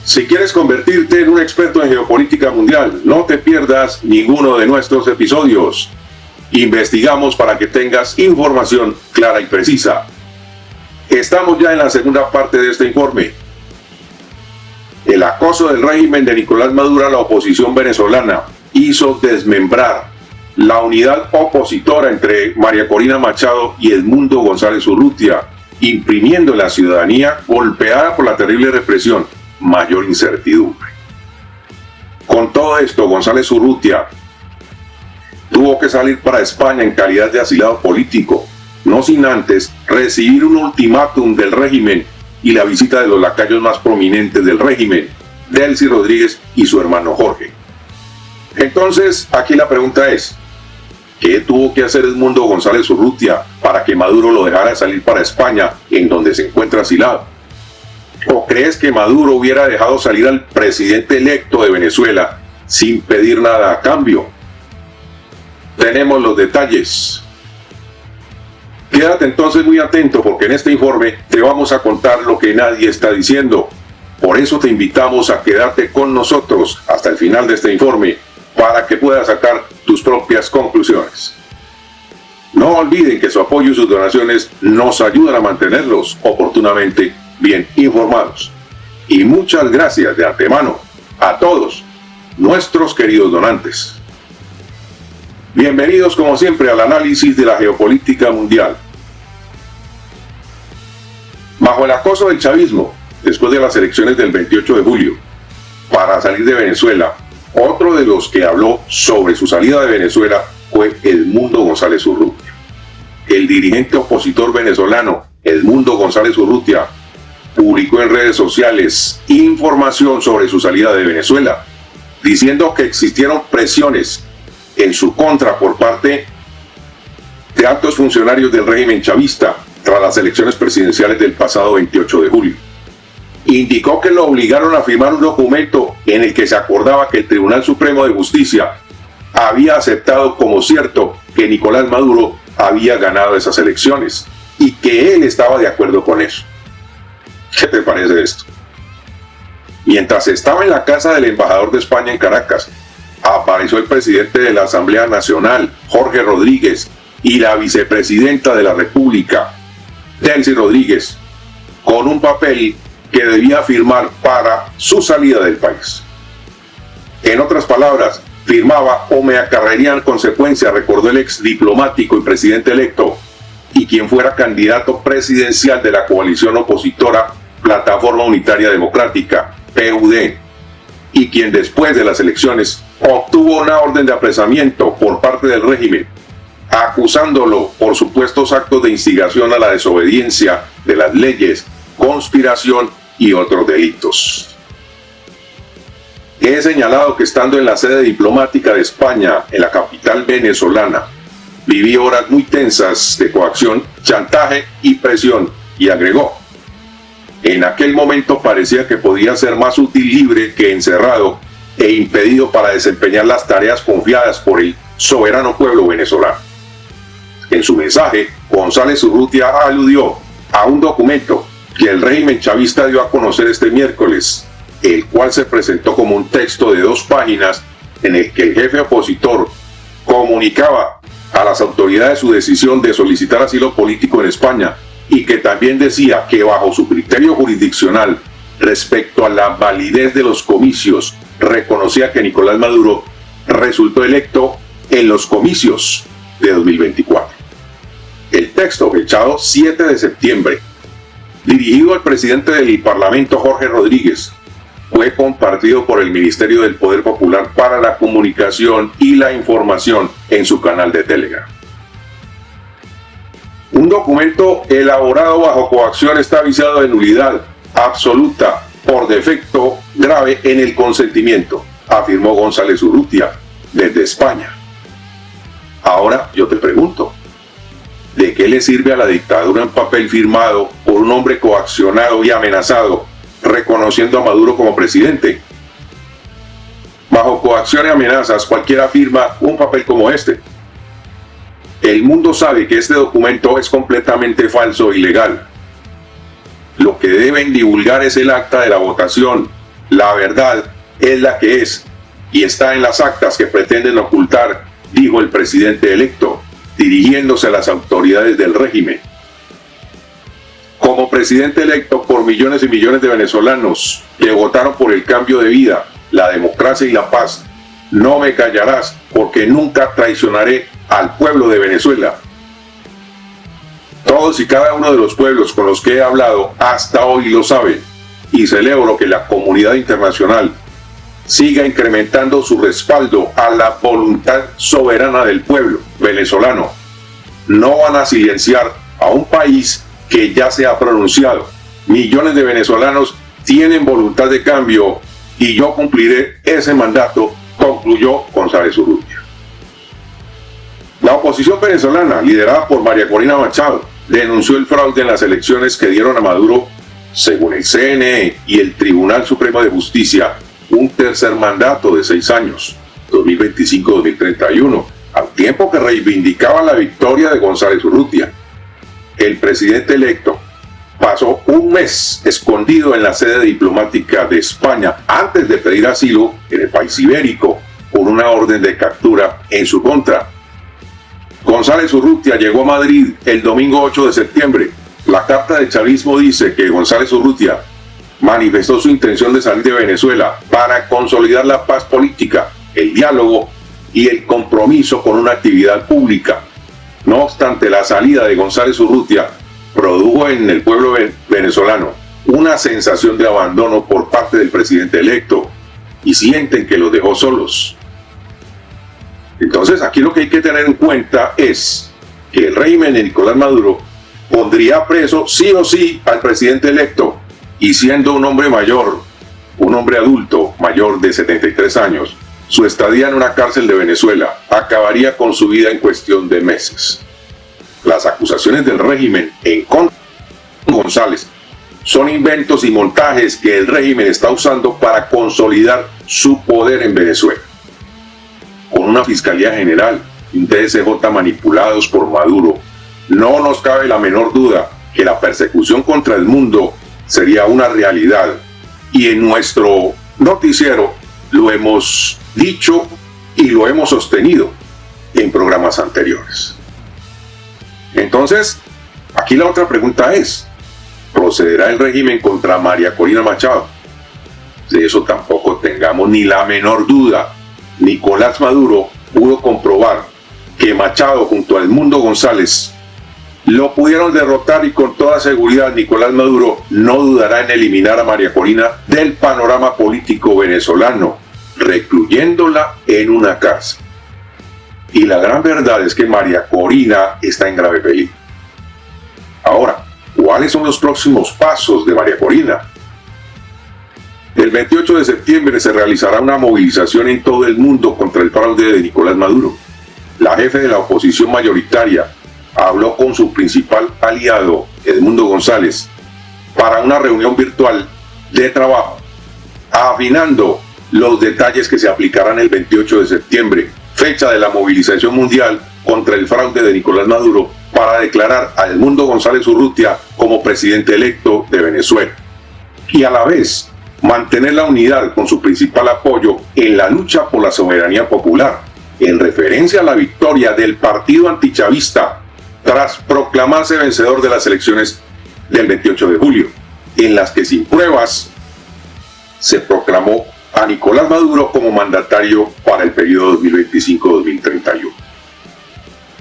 Si quieres convertirte en un experto en geopolítica mundial, no te pierdas ninguno de nuestros episodios. Investigamos para que tengas información clara y precisa. Estamos ya en la segunda parte de este informe. El acoso del régimen de Nicolás Maduro a la oposición venezolana hizo desmembrar la unidad opositora entre María Corina Machado y Edmundo González Urrutia, imprimiendo en la ciudadanía golpeada por la terrible represión mayor incertidumbre. Con todo esto, González Urrutia tuvo que salir para España en calidad de asilado político, no sin antes recibir un ultimátum del régimen y la visita de los lacayos más prominentes del régimen, Delcy Rodríguez y su hermano Jorge. Entonces, aquí la pregunta es, ¿qué tuvo que hacer Edmundo González Urrutia para que Maduro lo dejara salir para España, en donde se encuentra asilado? ¿O crees que Maduro hubiera dejado salir al presidente electo de Venezuela sin pedir nada a cambio? Tenemos los detalles. Quédate entonces muy atento, porque en este informe te vamos a contar lo que nadie está diciendo. Por eso te invitamos a quedarte con nosotros hasta el final de este informe, para que puedas sacar tus propias conclusiones. No olviden que su apoyo y sus donaciones nos ayudan a mantenerlos oportunamente bien informados. Y muchas gracias de antemano a todos nuestros queridos donantes. Bienvenidos como siempre al análisis de la geopolítica mundial. Bajo el acoso del chavismo, después de las elecciones del 28 de julio, para salir de Venezuela, otro de los que habló sobre su salida de Venezuela fue Edmundo González Urrutia. El dirigente opositor venezolano Edmundo González Urrutia publicó en redes sociales información sobre su salida de Venezuela, diciendo que existieron presiones en su contra por parte de altos funcionarios del régimen chavista tras las elecciones presidenciales del pasado 28 de julio. Indicó que lo obligaron a firmar un documento en el que se acordaba que el Tribunal Supremo de Justicia había aceptado como cierto que Nicolás Maduro había ganado esas elecciones y que él estaba de acuerdo con eso. ¿Qué te parece esto? Mientras estaba en la casa del embajador de España en Caracas, apareció el presidente de la Asamblea Nacional, Jorge Rodríguez, y la vicepresidenta de la República, Delcy Rodríguez, con un papel que debía firmar para su salida del país. En otras palabras, firmaba o me acarrearía en consecuencia, recordó el ex diplomático y presidente electo, y quien fuera candidato presidencial de la coalición opositora Plataforma Unitaria Democrática, PUD, y quien después de las elecciones obtuvo una orden de apresamiento por parte del régimen, acusándolo por supuestos actos de instigación a la desobediencia de las leyes, conspiración y otros delitos. He señalado que estando en la sede diplomática de España, en la capital venezolana, viví horas muy tensas de coacción, chantaje y presión, y agregó: en aquel momento parecía que podía ser más útil libre que encerrado e impedido para desempeñar las tareas confiadas por el soberano pueblo venezolano. En su mensaje, González Urrutia aludió a un documento que el régimen chavista dio a conocer este miércoles, el cual se presentó como un texto de 2 páginas en el que el jefe opositor comunicaba a las autoridades su decisión de solicitar asilo político en España, y que también decía que bajo su criterio jurisdiccional respecto a la validez de los comicios, reconocía que Nicolás Maduro resultó electo en los comicios de 2024. El texto, fechado 7 de septiembre, dirigido al presidente del Parlamento Jorge Rodríguez, fue compartido por el Ministerio del Poder Popular para la Comunicación y la Información en su canal de Telegram. Un documento elaborado bajo coacción está viciado de nulidad absoluta por defecto grave en el consentimiento, afirmó González Urrutia desde España. Ahora yo te pregunto, ¿de qué le sirve a la dictadura un papel firmado por un hombre coaccionado y amenazado, reconociendo a Maduro como presidente? Bajo coacción y amenazas, cualquiera firma un papel como este. El mundo sabe que este documento es completamente falso e ilegal. Lo que deben divulgar es el acta de la votación, La verdad es la que es y está en las actas que pretenden ocultar, dijo el presidente electo, dirigiéndose a las autoridades del régimen. Como presidente electo por millones y millones de venezolanos que votaron por el cambio de vida, la democracia y la paz, no me callarás porque nunca traicionaré al pueblo de Venezuela. Todos y cada uno de los pueblos con los que he hablado hasta hoy lo saben y celebro que la comunidad internacional siga incrementando su respaldo a la voluntad soberana del pueblo venezolano. No van a silenciar a un país que ya se ha pronunciado. Millones de venezolanos tienen voluntad de cambio y yo cumpliré ese mandato, concluyó González Urrutia. La oposición venezolana, liderada por María Corina Machado, denunció el fraude en las elecciones que dieron a Maduro, según el CNE y el Tribunal Supremo de Justicia, un tercer mandato de 6 años, 2025-2031, al tiempo que reivindicaba la victoria de González Urrutia. El presidente electo pasó un mes escondido en la sede diplomática de España antes de pedir asilo en el país ibérico por una orden de captura en su contra. González Urrutia llegó a Madrid el domingo 8 de septiembre. La carta del chavismo dice que González Urrutia manifestó su intención de salir de Venezuela para consolidar la paz política, el diálogo y el compromiso con una actividad pública. No obstante, la salida de González Urrutia produjo en el pueblo venezolano una sensación de abandono por parte del presidente electo y sienten que los dejó solos. Entonces, aquí lo que hay que tener en cuenta es que el régimen de Nicolás Maduro pondría preso sí o sí al presidente electo, y siendo un hombre mayor, un hombre adulto mayor de 73 años, su estadía en una cárcel de Venezuela acabaría con su vida en cuestión de meses. Las acusaciones del régimen en contra de González son inventos y montajes que el régimen está usando para consolidar su poder en Venezuela. Con una Fiscalía General y un TSJ manipulados por Maduro, no nos cabe la menor duda que la persecución contra el mundo sería una realidad, y en nuestro noticiero lo hemos dicho y lo hemos sostenido en programas anteriores. Entonces, aquí la otra pregunta es, ¿procederá el régimen contra María Corina Machado? De eso tampoco tengamos ni la menor duda. Nicolás Maduro pudo comprobar que Machado junto a Edmundo González lo pudieron derrotar, y con toda seguridad Nicolás Maduro no dudará en eliminar a María Corina del panorama político venezolano, recluyéndola en una cárcel. Y la gran verdad es que María Corina está en grave peligro. Ahora, ¿cuáles son los próximos pasos de María Corina? El 28 de septiembre se realizará una movilización en todo el mundo contra el fraude de Nicolás Maduro. La jefe de la oposición mayoritaria habló con su principal aliado, Edmundo González, para una reunión virtual de trabajo, afinando los detalles que se aplicarán el 28 de septiembre, fecha de la movilización mundial contra el fraude de Nicolás Maduro, para declarar a Edmundo González Urrutia como presidente electo de Venezuela, y a la vez mantener la unidad con su principal apoyo en la lucha por la soberanía popular, en referencia a la victoria del partido antichavista tras proclamarse vencedor de las elecciones del 28 de julio, en las que sin pruebas se proclamó a Nicolás Maduro como mandatario para el periodo 2025-2031.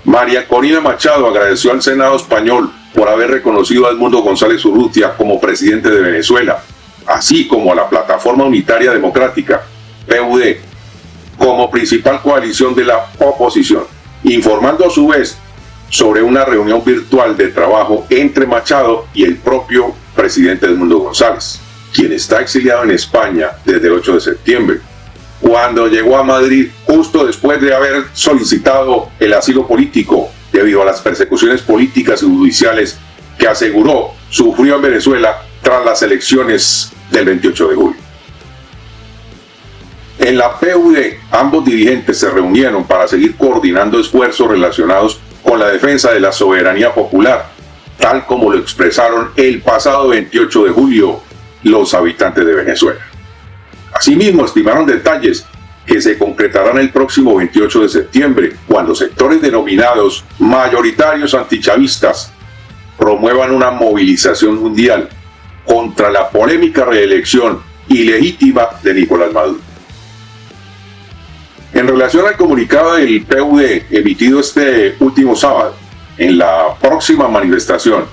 María Corina Machado agradeció al Senado español por haber reconocido a Edmundo González Urrutia como presidente de Venezuela, así como a la Plataforma Unitaria Democrática, PUD, como principal coalición de la oposición, informando a su vez sobre una reunión virtual de trabajo entre Machado y el propio presidente Edmundo González, quien está exiliado en España desde el 8 de septiembre, cuando llegó a Madrid justo después de haber solicitado el asilo político debido a las persecuciones políticas y judiciales que aseguró sufrió en Venezuela tras las elecciones del 28 de julio. En la PUD, ambos dirigentes se reunieron para seguir coordinando esfuerzos relacionados con la defensa de la soberanía popular, tal como lo expresaron el pasado 28 de julio los habitantes de Venezuela. Asimismo, estimaron detalles que se concretarán el próximo 28 de septiembre, cuando sectores denominados mayoritarios antichavistas promuevan una movilización mundial contra la polémica reelección ilegítima de Nicolás Maduro. En relación al comunicado del PUD emitido este último sábado, en la próxima manifestación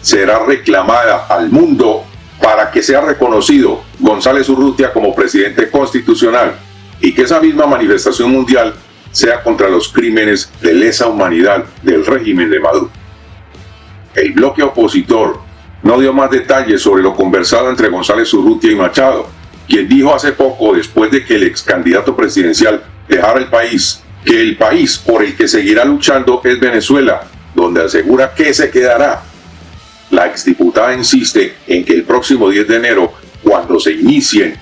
será reclamada al mundo para que sea reconocido González Urrutia como presidente constitucional y que esa misma manifestación mundial sea contra los crímenes de lesa humanidad del régimen de Maduro. El bloque opositor no dio más detalles sobre lo conversado entre González Urrutia y Machado, quien dijo hace poco, después de que el ex candidato presidencial dejara el país, que el país por el que seguirá luchando es Venezuela, donde asegura que se quedará. La exdiputada insiste en que el próximo 10 de enero, cuando se inicien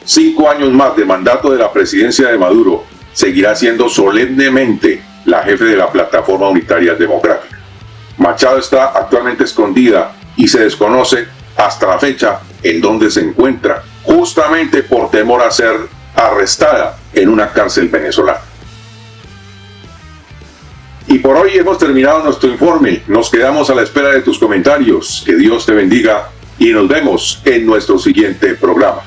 5 años más de mandato de la presidencia de Maduro, seguirá siendo solemnemente la jefe de la Plataforma Unitaria Democrática. Machado está actualmente escondida y se desconoce hasta la fecha en donde se encuentra, justamente por temor a ser arrestada en una cárcel venezolana. Y por hoy hemos terminado nuestro informe. Nos quedamos a la espera de tus comentarios. Que Dios te bendiga y nos vemos en nuestro siguiente programa.